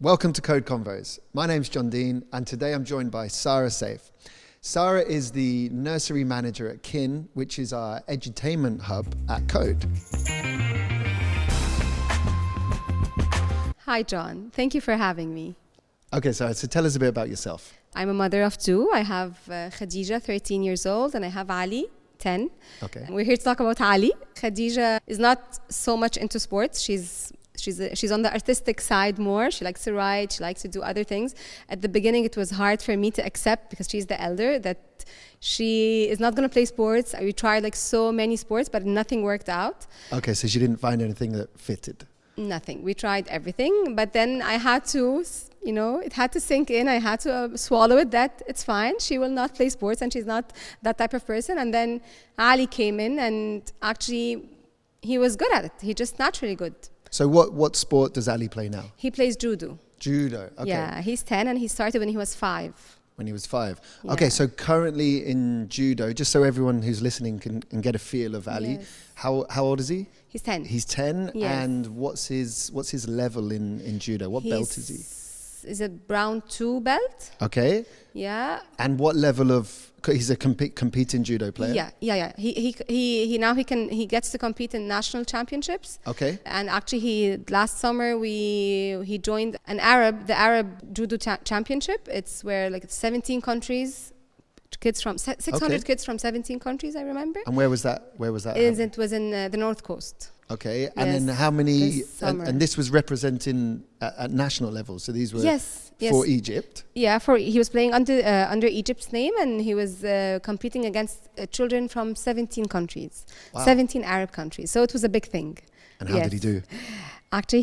Welcome to Code Konvos. My name's John Dean, and today I'm joined by Sara Seif. Sara is the Nursery Manager at KIN, which is our edutainment hub at KODE. Hi, John. Thank you for having me. Okay, Sara, so tell us a bit about yourself. I'm a mother of two. I have Khadija, 13 years old, and I have Ali, 10. Okay. We're here to talk about Ali. Khadija is not so much into sports. She's on the artistic side more. She likes to write. She likes to do other things. At the beginning, it was hard for me to accept, because she's the elder, that she is not going to play sports. We tried like so many sports, but nothing worked out. Okay, so she didn't find anything that fitted. Nothing. We tried everything, but then I had to, it had to sink in. I had to swallow it that it's fine. She will not play sports, and she's not that type of person. And then Ali came in, and actually, he was good at it. He just naturally good. So what sport does Ali play now? He plays judo. Judo, okay. Yeah, he's 10, and he started when he was 5. When he was 5. Yeah. Okay, so currently in judo, just so everyone who's listening can get a feel of Ali, Yes. how old is he? He's 10. He's 10, Yes. and what's his level in judo? What belt is he? Is a brown 2 belt. Okay, Yeah. and what level of? He's a competing judo player. Yeah. He gets to compete in national championships. Okay. And actually, last summer he joined the Arab Judo Championship. It's where like 17 countries, kids from 600 kids from 17 countries. I remember. And where was that? It was in the North Coast. Okay, and Yes, then how many? this summer. And this was representing at national level. So these were Yes. for Egypt. Yeah, he was playing under Egypt's name, and he was competing against children from 17 countries, Wow. 17 Arab countries. So it was a big thing. And how did he do? Actually,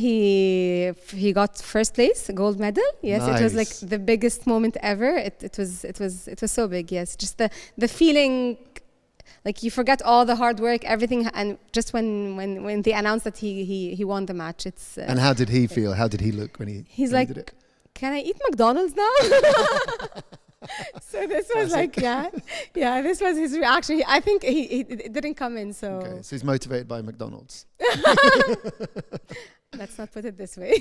he got first place, gold medal. Yes, It was like Nice. the biggest moment ever. It was so big. Yes, just the feeling. Like you forget all the hard work, everything, and just when they announced that he won the match, it's. And how did he feel? How did he look when he? He's when like, he did it? "Can I eat McDonald's now?" So this was like, yeah. This was his reaction. I think it didn't come in. So Okay, so he's motivated by McDonald's. let's not put it this way.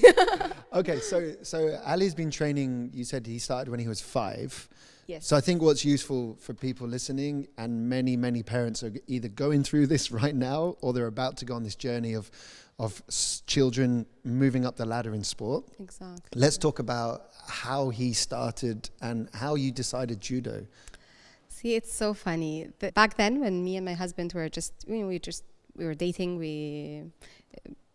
Okay, so Ali's been training. You said he started when he was 5. Yes. So I think what's useful for people listening, and many parents are either going through this right now, or they're about to go on this journey of children moving up the ladder in sport. Exactly. Let's talk about how he started and how you decided judo. See, it's so funny. Back then, when me and my husband were we were dating.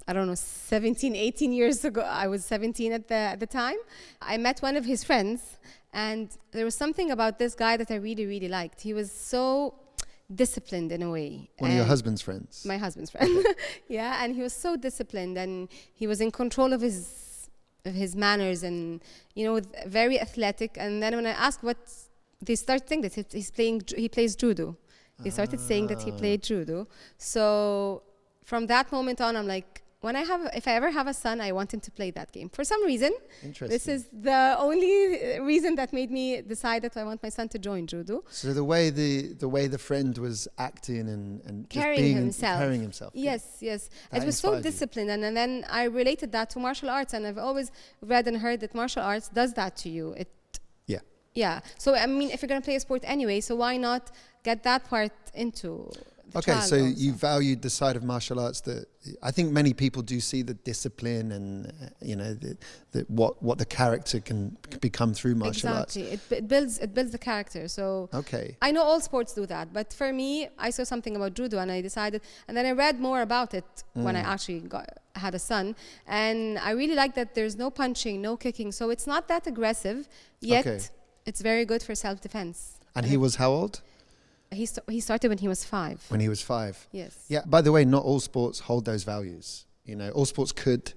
I don't know, 17, 18 years ago. I was 17 at the time. I met one of his friends, and there was something about this guy that I really, really liked. He was so disciplined in a way. One of your husband's friends. My husband's friend. Yeah, and he was so disciplined, and he was in control of his manners, and very athletic. And then when I asked they started saying that he plays judo. They started saying that he played judo. So from that moment on, I'm like, if I ever have a son, I want him to play that game. For some reason, Interesting. this is the only reason that made me decide that I want my son to join judo. So the way the friend was acting and just Carrying himself. Yes. That It was so inspired you. disciplined, and then I related that to martial arts, and I've always read and heard that martial arts does that to you. Yeah. So I mean, if you're gonna play a sport anyway, so why not get that part into the Okay, child so also? you valued the side of martial arts that I think many people do see the discipline and what the character can become through martial arts. Exactly. It builds the character. So Okay. I know all sports do that, but for me, I saw something about judo, and I decided, and then I read more about it when I actually had a son, and I really like that there's no punching, no kicking, so it's not that aggressive, yet Okay. it's very good for self-defense. And he was how old? He started when he was 5. When he was 5. Yes. Yeah, by the way, not all sports hold those values. All sports could,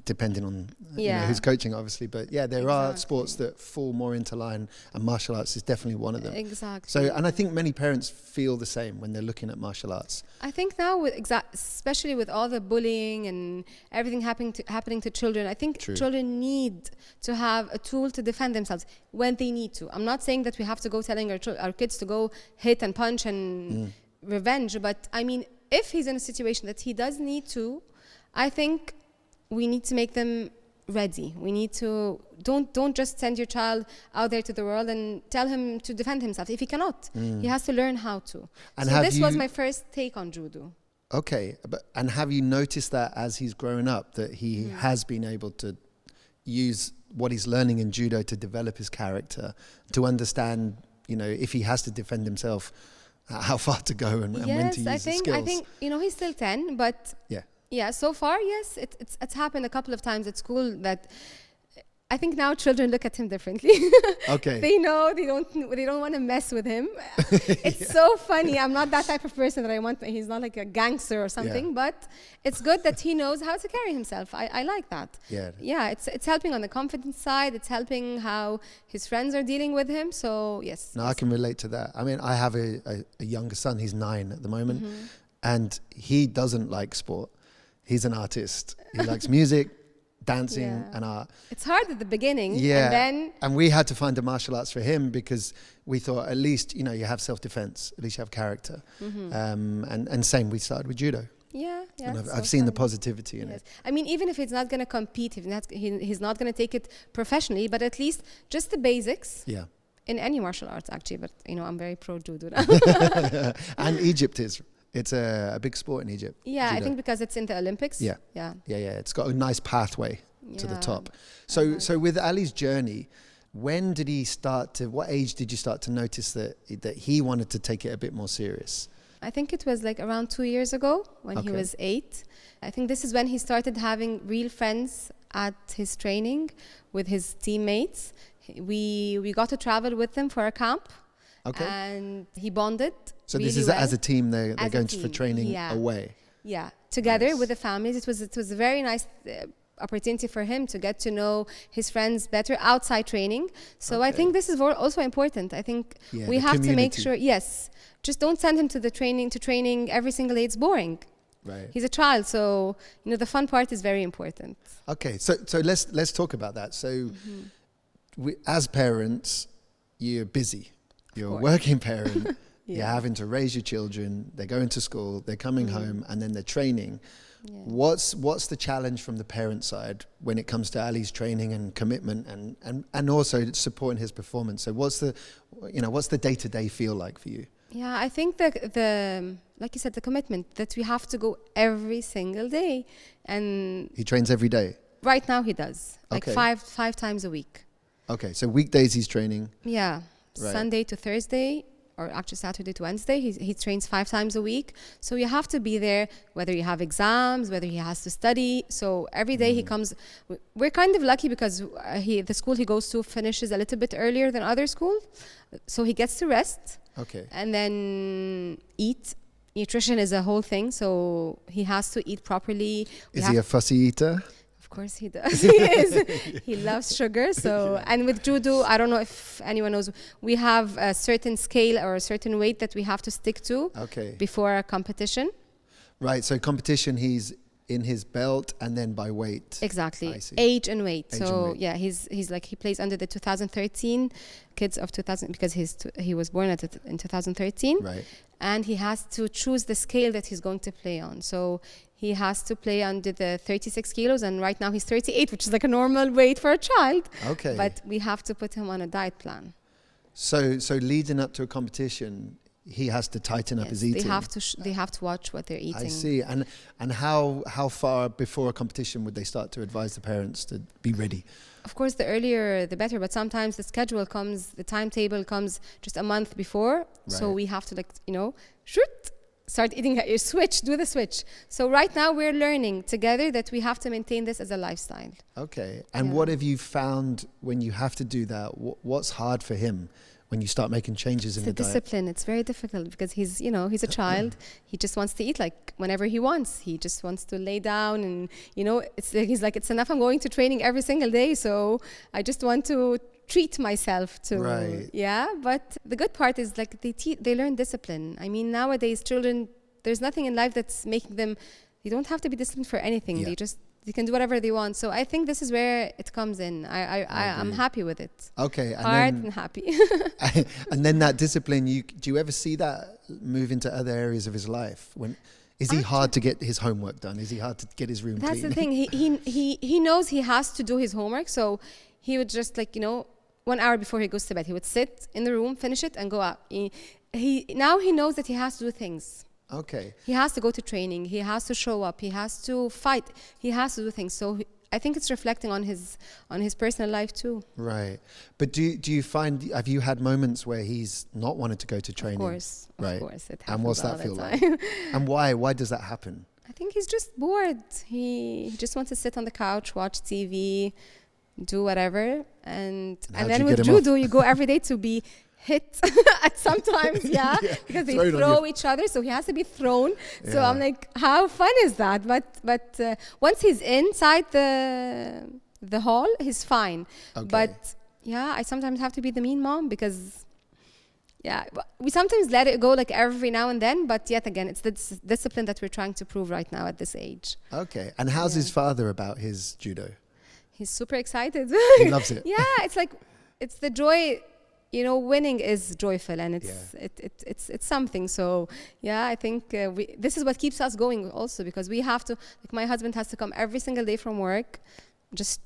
depending on who's coaching, obviously. But yeah, there are sports that fall more into line, and martial arts is definitely one of them. Exactly. So, and I think many parents feel the same when they're looking at martial arts. I think now, especially with all the bullying and everything happening to children, I think True. children need to have a tool to defend themselves when they need to. I'm not saying that we have to go telling our kids to go hit and punch and revenge, but I mean, if he's in a situation that he does need to, I think we need to make them ready. We need to don't just send your child out there to the world and tell him to defend himself if he cannot. He has to learn how to. And so this was my first take on judo. Okay, and have you noticed that as he's grown up that he has been able to use what he's learning in judo to develop his character, to understand, you know, if he has to defend himself, how far to go and when to use his skills? I think, you know, he's still 10, but yeah, so far, yes, it's happened a couple of times at school that I think now children look at him differently. Okay. They know they don't want to mess with him. It's so funny. I'm not that type of person that he's not like a gangster or something, but it's good that he knows how to carry himself. I like that. Yeah, it's helping on the confidence side. It's helping how his friends are dealing with him. So yes. No, I can relate to that. I mean, I have a younger son. He's 9 at the moment, and he doesn't like sport. He's an artist. He likes music, dancing and art. It's hard at the beginning. And we had to find a martial arts for him because we thought at least, you know, you have self-defense, at least you have character. And same, we started with judo. And I've seen the positivity in it. I mean, even if he's not going to compete, if he's not going to take it professionally, but at least just the basics. In any martial arts, actually. But, you know, I'm very pro judo now. And Egypt is. It's a big sport in Egypt. Yeah, judo. I think because it's in the Olympics. Yeah. It's got a nice pathway to the top. So with Ali's journey, when did he start to, what age did you start to notice that he wanted to take it a bit more serious? I think it was like around 2 years ago when he was 8. I think this is when he started having real friends at his training with his teammates. We got to travel with him for a camp. And he bonded. So this is as a team, they're going for training away. Together with the families. It was a very nice opportunity for him to get to know his friends better outside training. So I think this is also important. I think we have to make sure, just don't send him to training every single day. It's boring. Right. He's a child, so you know the fun part is very important. Okay, so let's talk about that. So as parents, you're busy. You're a working parent, you're having to raise your children, they're going to school, they're coming home, and then they're training. What's the challenge from the parent side when it comes to Ali's training and commitment and also supporting his performance? So what's the day-to-day feel like for you? Yeah, I think the like you said, the commitment that we have to go every single day. And he trains every day? Right now he does, like five times a week. Okay, so weekdays he's training? Yeah. Right. Sunday to Thursday, or actually Saturday to Wednesday, he trains 5 times a week. So you have to be there, whether you have exams, whether he has to study. So every day he comes. We're kind of lucky because the school he goes to finishes a little bit earlier than other schools, so he gets to rest. And then eat. Nutrition is a whole thing, so he has to eat properly. Is he a fussy eater? Of course he does. He is. He loves sugar. So, and with judo, I don't know if anyone knows, we have a certain scale or a certain weight that we have to stick to before a competition. Right. So competition, he's in his belt and then by weight. Exactly. Age and weight. Yeah, he's like, he plays under the 2013 kids of 2000 because he was born in 2013. Right. And he has to choose the scale that he's going to play on. So he has to play under the 36 kilos, and right now he's 38, which is like a normal weight for a child. Okay. But we have to put him on a diet plan. So leading up to a competition, he has to tighten up his eating. They have to watch what they're eating. I see. And how far before a competition would they start to advise the parents to be ready? Of course, the earlier the better, but sometimes the schedule comes, the timetable comes just a month before. Right. So we have to start eating, do the switch. So right now we're learning together that we have to maintain this as a lifestyle. Okay. And what have you found when you have to do that? What's hard for him when you start making changes in the diet? Discipline. It's very difficult because he's a child. He just wants to eat like whenever he wants. He just wants to lay down and, he's like, it's enough. I'm going to training every single day. So I just want to treat myself to. Right. Yeah. But the good part is like they learn discipline. I mean, nowadays children, there's nothing in life that's making them, they don't have to be disciplined for anything. Yeah. They can do whatever they want. So I think this is where it comes in. I'm happy with it. Okay. And happy. And then that discipline, do you ever see that move into other areas of his life? When Is he hard to get his homework done? Is he hard to get his room clean? That's the thing. He knows he has to do his homework, so he would just 1 hour before he goes to bed, he would sit in the room, finish it, and go out. Now he knows that he has to do things. Okay. He has to go to training. He has to show up. He has to fight. He has to do things. So I think it's reflecting on his personal life too. Right. But do you find, have you had moments where he's not wanted to go to training? Of course. Right. Of course. It happens. And what's all that the feel time. like? And why does that happen? I think he's just bored. He just wants to sit on the couch, watch TV, do whatever. And then with judo, you go every day to be hit at sometimes, yeah, because they throw each other, so he has to be thrown. So I'm like, how fun is that? But once he's inside the hall, he's fine. Okay. But yeah, I sometimes have to be the mean mom because we sometimes let it go like every now and then, but yet again, it's the discipline that we're trying to prove right now at this age. Okay. And how's his father about his judo? He's super excited. He loves it. Yeah, it's the joy. Winning is joyful, and it's something. So I think this is what keeps us going also, because we have to, my husband has to come every single day from work, just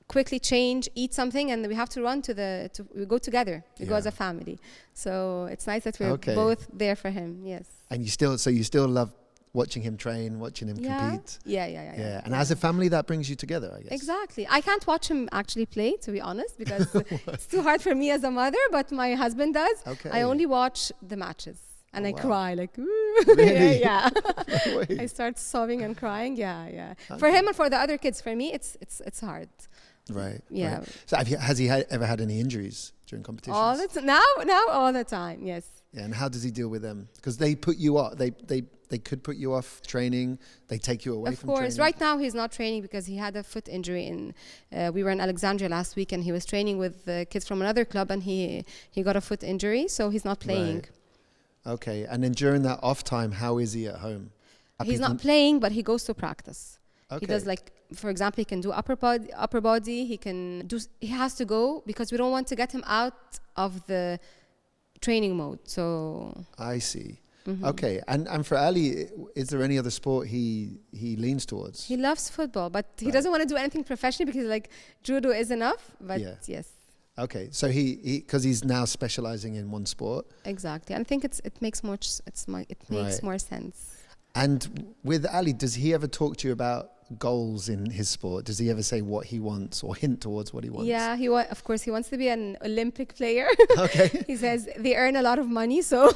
quickly change, eat something, and we have to run we go together. We go as a family. So it's nice that we're both there for him. Yes. And you still love watching him train, watching him compete. Yeah. And as a family, that brings you together, I guess. Exactly. I can't watch him actually play, to be honest, because it's too hard for me as a mother, but my husband does. Okay. I only watch the matches. And I cry like, ooh. Really? Yeah. I start sobbing and crying. Yeah. Okay. For him and for the other kids, for me, it's hard. Right. Yeah. Right. So has he ever had any injuries during competitions? Now all the time. Yes. Yeah. And how does he deal with them? Because they put you off. They could put you off training. They take you away from training. Of course. Right now he's not training because he had a foot injury. We were in Alexandria last week, and he was training with kids from another club, and he got a foot injury, so he's not playing. Right. Okay. And then during that off time, how is he at home? He's not playing, but he goes to practice. Okay. He does, for example, he can do upper body. He has to go because we don't want to get him out of the training mode. So I see. Mm-hmm. Okay, and for Ali, is there any other sport he leans towards? He loves football, but he doesn't want to do anything professionally because judo is enough. But yes. Okay, so because he's now specializing in one sport. Exactly, and I think it makes more sense. And with Ali, does he ever talk to you about goals in his sport? Does he ever say what he wants or hint towards what he wants? Yeah, of course he wants to be an Olympic player. Okay. He says they earn a lot of money, so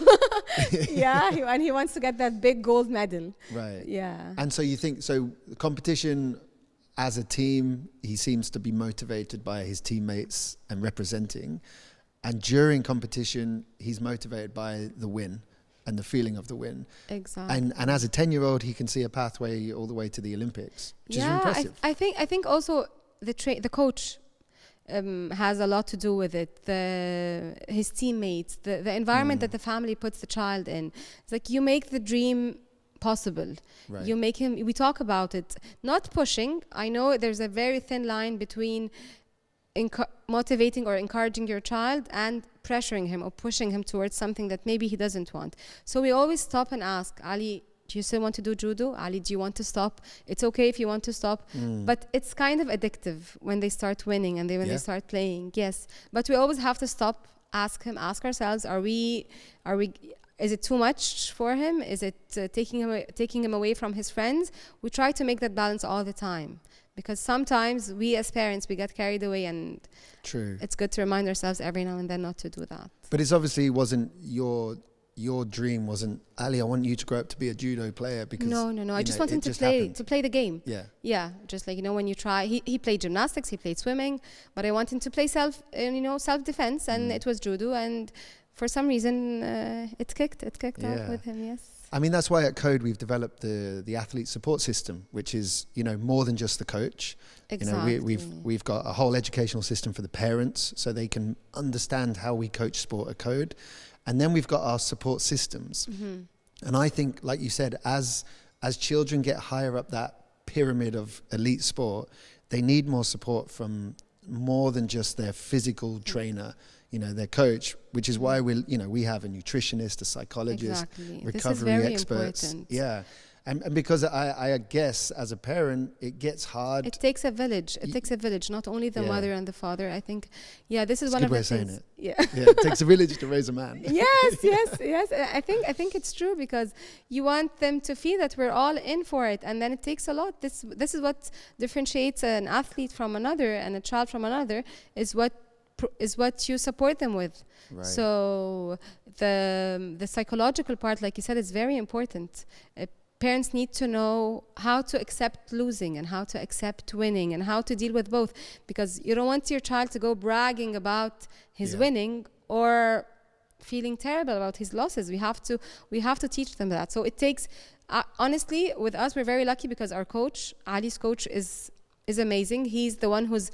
and he wants to get that big gold medal. Right. Yeah. And so you think the competition as a team, he seems to be motivated by his teammates and representing, and during competition he's motivated by the win and the feeling of the win. Exactly. And as a 10-year-old, he can see a pathway all the way to the Olympics, which is impressive. I think also the coach has a lot to do with it. His teammates, the environment that the family puts the child in. It's like you make the dream possible. Right. You make him. We talk about it, not pushing. I know there's a very thin line between motivating or encouraging your child and pressuring him or pushing him towards something that maybe he doesn't want. So we always stop and ask, Ali, do you still want to do judo? Ali, do you want to stop? It's okay if you want to stop. But it's kind of addictive when they start winning and when they start playing. Yes. But we always have to stop, ask ourselves, is it too much for him? Is it taking him away from his friends? We try to make that balance all the time. Because sometimes we as parents, we get carried away, and it's good to remind ourselves every now and then not to do that. But it obviously wasn't your dream wasn't, Ali, I want you to grow up to be a judo player, because No. I just want him to play the game. Yeah. Just when you try, he played gymnastics, he played swimming, but I want him to play self-defense, and it was judo, and for some reason it kicked off with him. Yes. I mean, that's why at KODE we've developed the athlete support system, which is, more than just the coach. Exactly. We've got a whole educational system for the parents so they can understand how we coach sport at KODE. And then we've got our support systems. Mm-hmm. And I think, like you said, as children get higher up that pyramid of elite sport, they need more support from more than just their physical trainer, their coach, which is why we have a nutritionist, a psychologist, recovery this is very experts. Important. Yeah. And because I guess as a parent, it gets hard. It takes a village. It takes a village, not only the mother and the father. I think, this is one of the things. Yeah, it takes a village to raise a man. yes. I think it's true, because you want them to feel that we're all in for it, and then it takes a lot. This is what differentiates an athlete from another and a child from another, is what you support them with. Right. So the psychological part, like you said, is very important. Parents need to know how to accept losing and how to accept winning and how to deal with both, because you don't want your child to go bragging about his winning or feeling terrible about his losses. We have to teach them that. So it takes, honestly, with us, we're very lucky because our coach, Ali's coach, is amazing. He's the one who's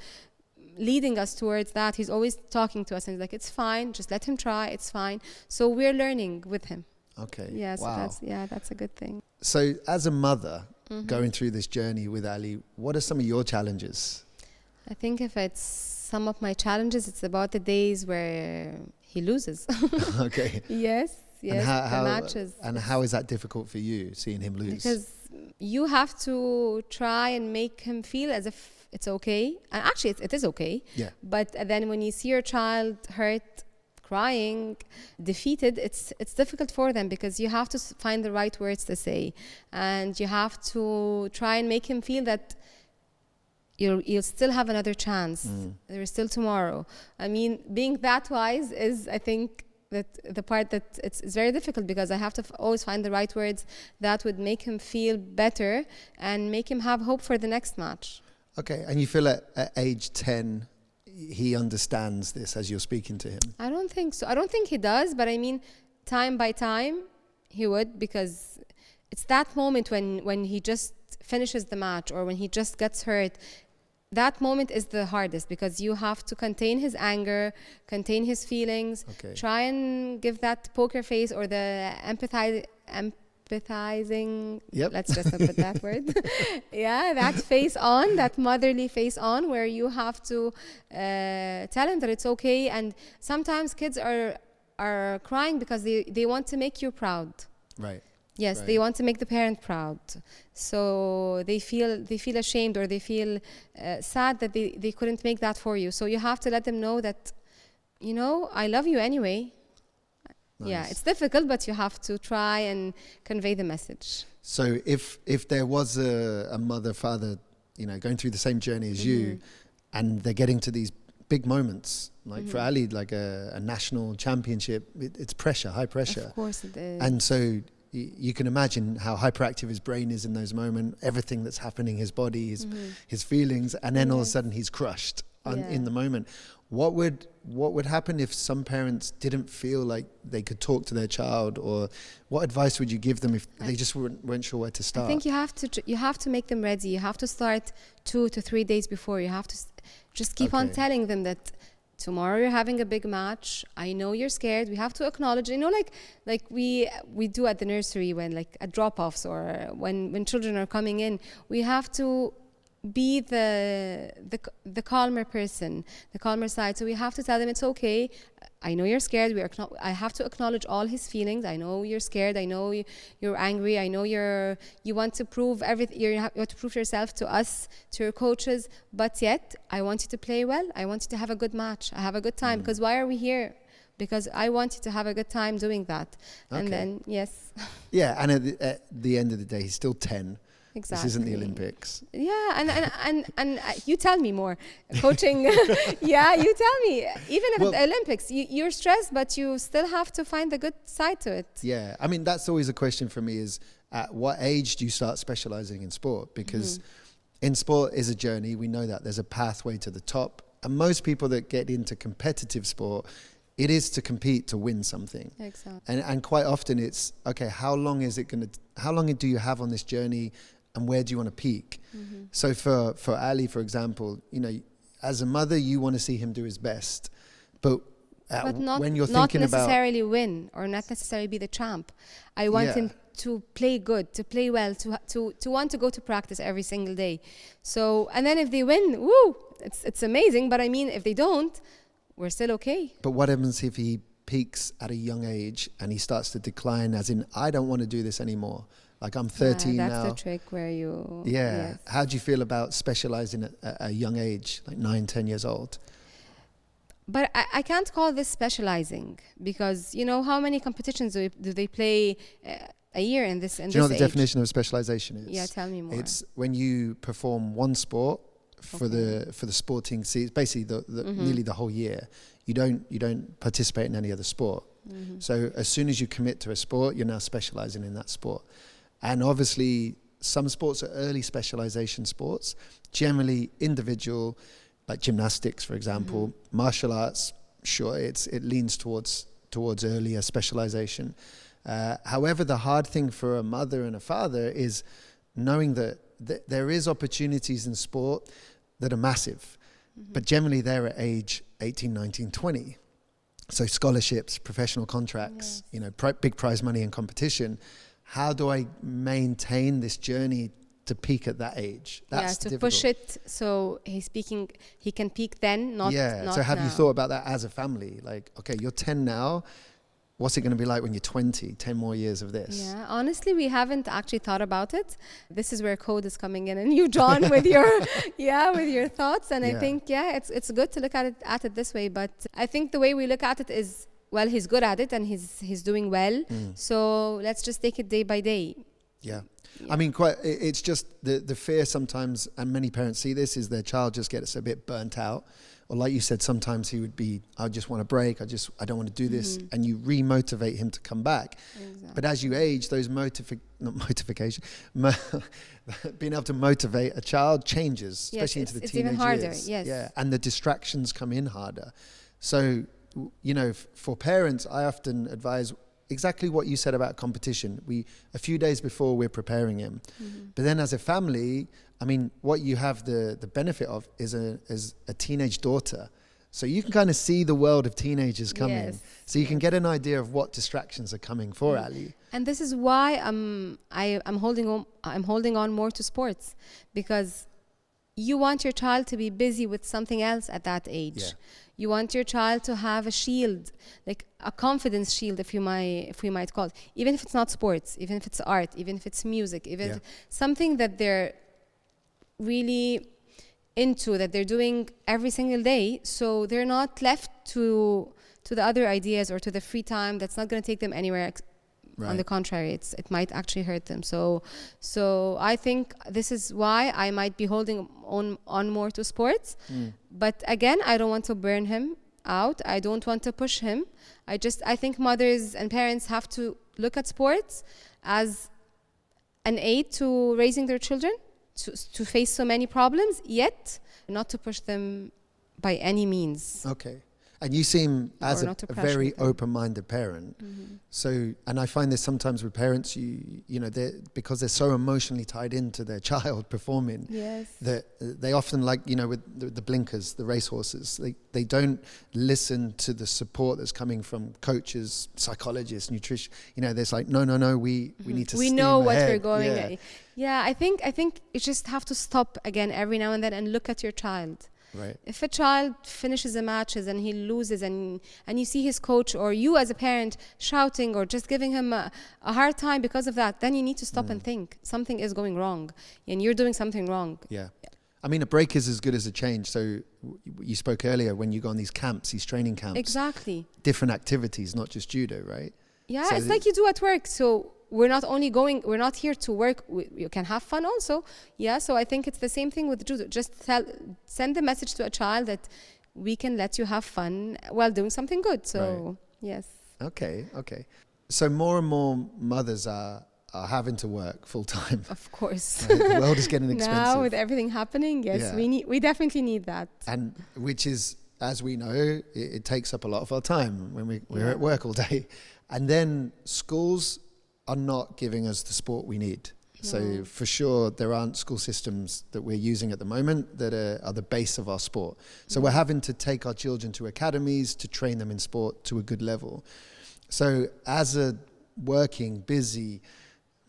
leading us towards that. He's always talking to us and he's like, it's fine, just let him try, it's fine. So we're learning with him. Okay. Yeah, so wow. that's a good thing. So as a mother going through this journey with Ali, what are some of your challenges? I think if it's some of my challenges, it's about the days where he loses. Okay. Yes, and the matches. And how is that difficult for you, seeing him lose? Because you have to try and make him feel as if it's okay. And actually, it is okay. Yeah. But then when you see your child hurt, crying, defeated, it's difficult for them, because you have to find the right words to say, and you have to try and make him feel that you'll still have another chance. There is still tomorrow. I mean, being that wise is, I think, that the part that it's very difficult, because I have to always find the right words that would make him feel better and make him have hope for the next match. Okay, and you feel at age 10, he understands this as you're speaking to him? I don't think so. I don't think he does, but I mean, time by time, he would, because it's that moment when he just finishes the match or when he just gets hurt. That moment is the hardest, because you have to contain his anger, contain his feelings, try and give that poker face or the empathizing, let's just not put that word. That face on, that motherly face on, where you have to tell him that it's okay. And sometimes kids are crying because they want to make you proud. Right. Yes, right. They want to make the parent proud. So they feel ashamed, or they feel sad that they couldn't make that for you. So you have to let them know that, I love you anyway. Nice. Yeah, it's difficult, but you have to try and convey the message. So if there was a mother, father, going through the same journey as you, and they're getting to these big moments, like for Ali, like a national championship, it's pressure, high pressure. Of course it is. And so you can imagine how hyperactive his brain is in those moments, everything that's happening, his body, his feelings, and then all of a sudden he's crushed in the moment. What would happen if some parents didn't feel like they could talk to their child, or what advice would you give them if they just weren't sure where to start? I think you have to make them ready. You have to start 2 to 3 days before. You have to just keep on telling them that tomorrow you're having a big match. I know you're scared. We have to acknowledge, like we do at the nursery, when like at drop-offs or when children are coming in, we have to be the calmer person, the calmer side. So we have to tell them it's okay. I know you're scared. I have to acknowledge all his feelings. I know you're scared. I know you're angry. I know you want to prove everything. You have to prove yourself to us, to your coaches. But yet, I want you to play well. I want you to have a good match. I have a good time. Because why are we here? Because I want you to have a good time doing that. And then, yes. Yeah, and at the end of the day, he's still 10. Exactly. This isn't the Olympics. Yeah, and you tell me more. Coaching, yeah, you tell me. Even at the Olympics, you're stressed, but you still have to find the good side to it. Yeah, I mean, that's always a question for me, is at what age do you start specializing in sport? Because in sport is a journey. We know that there's a pathway to the top. And most people that get into competitive sport, it is to compete, to win something. Exactly. And quite often it's, okay, how long do you have on this journey? And where do you want to peak? So for Ali, for example, as a mother, you want to see him do his best. But when you're thinking about... not necessarily win, or not necessarily be the champ. I want him to play good, to play well, to want to go to practice every single day. So, and then if they win, woo, it's amazing. But I mean, if they don't, we're still okay. But what happens if he peaks at a young age and he starts to decline, as in, I don't want to do this anymore? Like, I'm 13 that's now. the trick where you... Yeah. Yes. How do you feel about specializing at a young age, like 9, 10 years old? But I can't call this specializing, because you know how many competitions do they play a year in this age? Do you know what the definition of specialization is? Yeah, tell me more. It's when you perform one sport for the sporting season, basically nearly the whole year. You don't participate in any other sport. So as soon as you commit to a sport, you're now specializing in that sport. And obviously, some sports are early specialization sports, generally individual, like gymnastics, for example. Martial arts, sure, it leans towards earlier specialization. However, the hard thing for a mother and a father is knowing that there is opportunities in sport that are massive, but generally they're at age 18, 19, 20. So scholarships, professional contracts, big prize money and competition. How do I maintain this journey to peak at that age? That's difficult. Push it so he can peak then, not So have now. you thought about that as a family? Like, okay, you're 10 now. What's it going to be like when you're 20, 10 more years of this? Yeah, honestly, we haven't actually thought about it. This is where KODE is coming in, and you, John, with your thoughts. And I think, it's good to look at it this way. But I think the way we look at it is, well, he's good at it and he's doing well. So let's just take it day by day. Yeah. I mean, it's just the fear sometimes, and many parents see this, is their child just gets a bit burnt out. Or like you said, sometimes he would be, I just want a break. I don't want to do this. And you re-motivate him to come back. Exactly. But as you age, those being able to motivate a child changes, especially into the teenage even harder, years. yes. Yeah, and the distractions come in harder. So, for parents, I often advise exactly what you said about competition. A few days before, we're preparing him. But then as a family, I mean, what you have the benefit of is a teenage daughter. So you can kind of see the world of teenagers coming. Yes. So you can get an idea of what distractions are coming for Ali. And this is why I'm holding on more to sports, because you want your child to be busy with something else at that age. Yeah. You want your child to have a shield, like a confidence shield, if we might call it, even if it's not sports, even if it's art, even if it's music, even if something that they're really into, that they're doing every single day, so they're not left to the other ideas or to the free time that's not going to take them anywhere. On the contrary, it might actually hurt them. So I think this is why I might be holding on more to sports. But again, I don't want to burn him out. I don't want to push him. I think mothers and parents have to look at sports as an aid to raising their children, to face so many problems, yet not to push them by any means. Okay. And you seem as a very open-minded parent. So, and I find this sometimes with parents, because they're so emotionally tied into their child performing, that they often, like, with the blinkers, the racehorses, they don't listen to the support that's coming from coaches, psychologists, nutrition. There's like, no, we need to. We know what we're going. Yeah, I think you just have to stop again every now and then and look at your child. Right. If a child finishes the matches and he loses, and you see his coach or you as a parent shouting or just giving him a hard time because of that, then you need to stop and think something is going wrong and you're doing something wrong. Yeah. I mean, a break is as good as a change. So you spoke earlier when you go on these camps, these training camps. Exactly. Different activities, not just judo, right? Yeah, so it's like you do at work. So we're not here to work. You can have fun also. Yeah, so I think it's the same thing with judo. Just send the message to a child that we can let you have fun while doing something good. So, yes. Okay. So more and more mothers are having to work full time. Of course. Right? The world is getting expensive. Now with everything happening, yes, we definitely need that. And which is, as we know, it takes up a lot of our time when we're at work all day. And then schools are not giving us the support we need. No. So for sure, there aren't school systems that we're using at the moment that are the base of our sport. So we're having to take our children to academies to train them in sport to a good level. So as a working, busy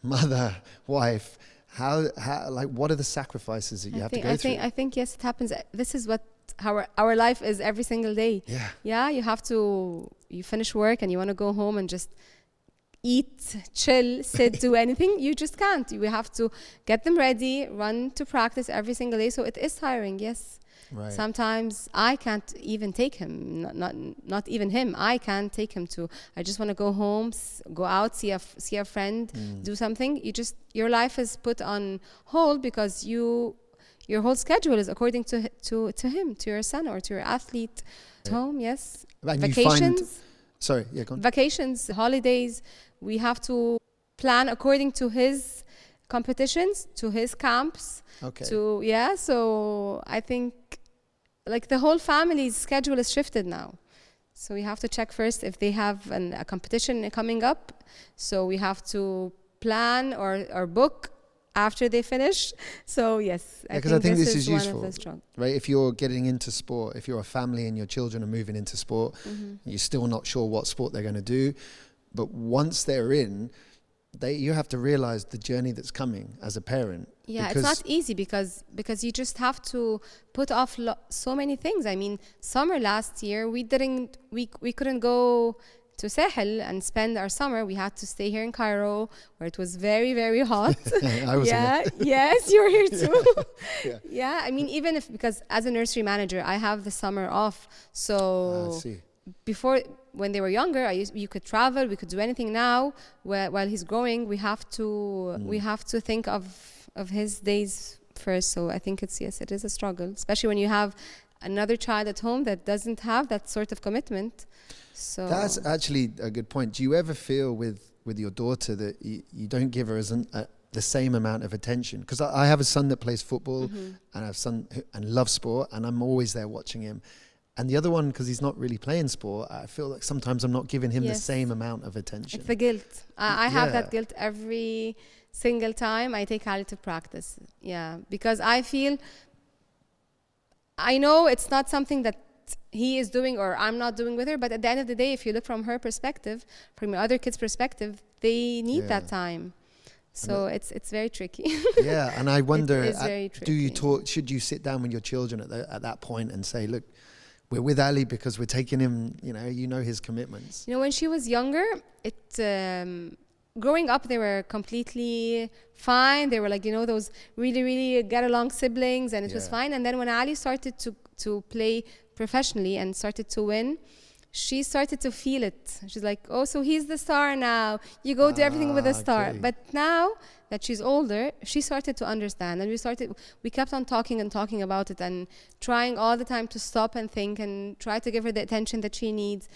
mother, wife, how like what are the sacrifices that you have to go through? I think yes, it happens. This is what how our life is every single day. Yeah, you have to, you finish work and you want to go home and just eat, chill, sit, do anything. You just can't. You have to get them ready, run to practice every single day. So it is tiring, yes. Right. Sometimes I can't even take him, not even him. I can't take him to. I just want to go home, go out, see a friend, do something. Your life is put on hold because your whole schedule is according to him, to your son or to your athlete. At home, yes. And vacations. Sorry, yeah, go on. Vacations, holidays. We have to plan according to his competitions, to his camps. Okay. So I think like the whole family's schedule is shifted now. So we have to check first if they have a competition coming up. So we have to plan or book after they finish. So yes, because I think this is useful, right? If you're getting into sport, if you're a family and your children are moving into sport, you're still not sure what sport they're going to do. But once they're in, you have to realize the journey that's coming as a parent. Yeah, it's not easy because you just have to put off so many things. I mean, summer last year, we couldn't go to Sahel and spend our summer. We had to stay here in Cairo where it was very, very hot. I was yes, you were here too. Yeah. I mean, because as a nursery manager, I have the summer off. So I see. Before, when they were younger, you could travel, we could do anything. Now, while he's growing, we have to think of his days first. So I think it is a struggle, especially when you have another child at home that doesn't have that sort of commitment. So that's actually a good point. Do you ever feel with your daughter that you don't give her the same amount of attention? Because I have a son that plays football, and I have a son and loves sport, and I'm always there watching him. And the other one, because he's not really playing sport, I feel like sometimes I'm not giving him the same amount of attention. It's the guilt. I have that guilt every single time I take Ali to practice. Yeah, because I know it's not something that he is doing or I'm not doing with her, but at the end of the day, if you look from her perspective, from your other kids' perspective, they need that time. So it's very tricky. Yeah, and I wonder, do you should you sit down with your children at that point and say, look, we're with Ali because we're taking him, you know his commitments. When she was younger, growing up, they were completely fine. They were like, those really, really get along siblings, and it was fine. And then when Ali started to play professionally and started to win, she started to feel it. She's like, oh, so he's the star now. You go do everything with a star. Okay. But now that she's older, she started to understand. And we kept on talking about it and trying all the time to stop and think and try to give her the attention that she needs.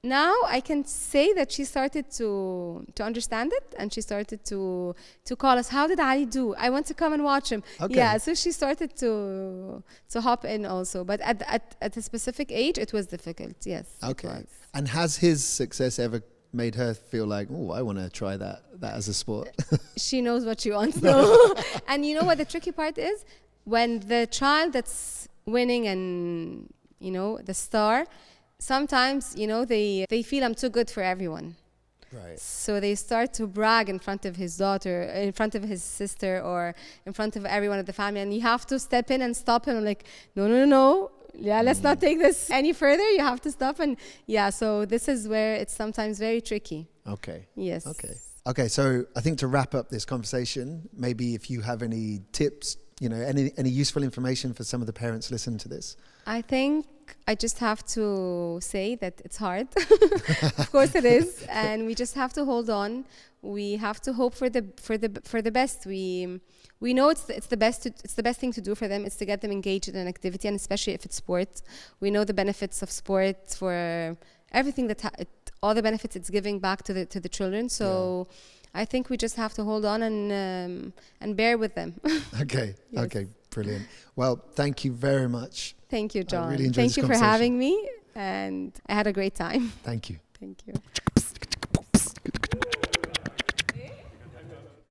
Now I can say that she started to understand it, and she started to call us, how did Ali do? I want to come and watch him. Okay. Yeah, so she started to hop in also. But at a specific age, it was difficult, yes. Okay. And has his success ever made her feel like, oh, I want to try that as a sport? She knows what she wants, though. And you know what the tricky part is? When the child that's winning and, the star, sometimes, they feel I'm too good for everyone. Right. So they start to brag in front of his daughter, in front of his sister, or in front of everyone of the family. And you have to step in and stop him. I'm like, no. Yeah, let's not take this any further. You have to stop. And so this is where it's sometimes very tricky. Okay. Yes. Okay, so I think to wrap up this conversation, maybe if you have any tips, any useful information for some of the parents listening to this. I think I just have to say that it's hard. Of course it is, and we just have to hold on. We have to hope for the best. We know it's the best thing to do for them. It's to get them engaged in an activity, and especially if it's sport. We know the benefits of sport for everything all the benefits it's giving back to the children. So I think we just have to hold on and bear with them. Okay. Yes. Okay. Brilliant. Well, thank you very much. Thank you, John. I really enjoyed this conversation. Thank you for having me, and I had a great time. Thank you. Thank you.